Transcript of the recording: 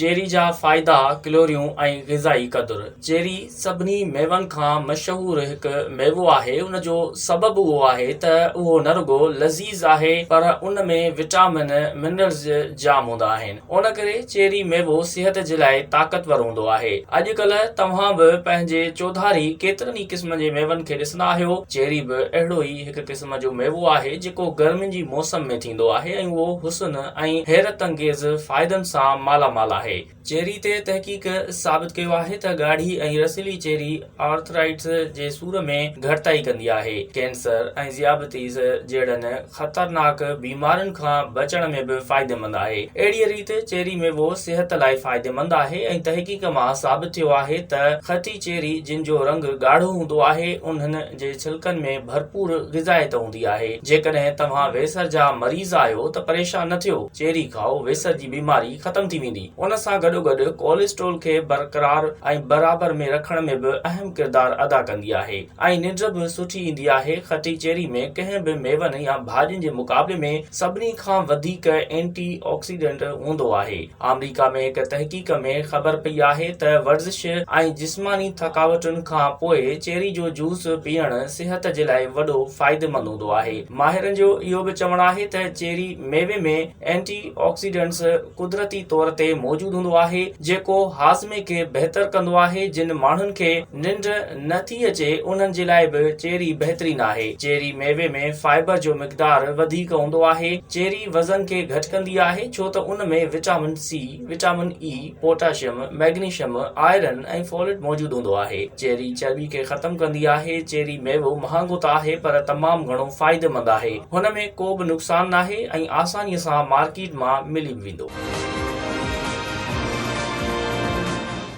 Cherry जा फ़ाइदा, कैलोरियूं ऐं ग़िज़ाई क़दुरु। चेरी सभिनी मेवनि खां मशहूरु हिकु मेवो आहे। उन जो सबबु उहो आहे त उहो न रुगो लज़ीज़ आहे पर उन में विटामिन मिनरल्स जाम हूंदा आहिनि। उन करे चेरी मेवो सिहत जे लाइ ताक़तवर हूंदो आहे। अॼुकल्ह तव्हां बि पंहिंजे चौधारी केतिरनि ई क़िस्म जे मेवनि खे ॾिसंदा आहियो। चेरी बि अहिड़ो ई हिकु क़िस्म जो मेवो आहे जेको गर्मियुनि जी मौसम में थींदो आहे ऐं उहो हुस्न ऐं हैरत अंगेज़ फ़ाइदनि सां मालामाल आहे। चेरी ते तहक़ीक़ साबित कयो आहे त ॻाढ़ी ऐं रसीली चेरी आर्थराइटिस जे सूर में घटिताई कंदी आहे। कैंसर ऐं ज़ियाबतीज़ जहिड़नि ख़तरनाक बीमारियुनि खां बचण में बि फ़ाइदेमंद आहे। अहिड़ीअ रीति चेरी मेवो सिहत लाइ फ़ाइदेमंद आहे ऐं तहक़ीक़ मां साबित थियो आहे त खटी चेरी जिन जो रंग ॻाढ़ो हूंदो आहे उन्हनि जे छिलकनि में भरपूर ग़िज़ायत हूंदी आहे। जेकॾहिं तव्हां वेसर जा मरीज़ आहियो त परेशान न थियो। चेरी खाओ, वेसर जी बीमारी ख़तम थी वेंदी। उन सां गॾोगॾु कोलेस्ट्रोल खे बरक़रार ऐं बराबर में रखण में बि अहम किरदारु अदा कंदी आहे ऐं निंड बि सुठी ईंदी आहे। खटी चेरी में कंहिं बि मेवनि या भाॼियुनि जे मुक़ाबले में सभिनी खां वधीक एंटी ऑक्सीडेंट हूंदो आहे। अमेरिका में हिकु तहक़ीक़ में ख़बर पई आहे त वर्ज़िश ऐं जिस्मानी थकावटुनि खां पोइ चेरी जो जूस पीअण सिहत जे लाइ वॾो फ़ाइदेमंद हूंदो आहे। माहिरनि जो इहो बि चवणु आहे त चेरी मेवे में एंटी ऑक्सीडेंट्स कुदरती तौर ते मौजूदु हूंदो आहे जेको हाज़मे खे बहितर कंदो आहे। जिन माण्हुनि खे निंड नथी अचे उन्हनि जे लाइ बि चेरी बहितरीन आहे। चेरी मेवे में फाइबर जो मिक़दार वधीक हूंदो आहे। चेरी वज़न खे घटि कंदी आहे छो त उन में vitamin C, vitamin E, potassium, magnesium, iron ऐं फोलेट मौजूदु हूंदो आहे। चेरी चर्बी खे ख़तम कंदी आहे। चेरी मेवो महांगो त आहे पर तमामु घणो फ़ाइदेमंद आहे। हुन में को बि नुक़सान नाहे ऐं आसानीअ सां मार्केट मां मिली वेंदो।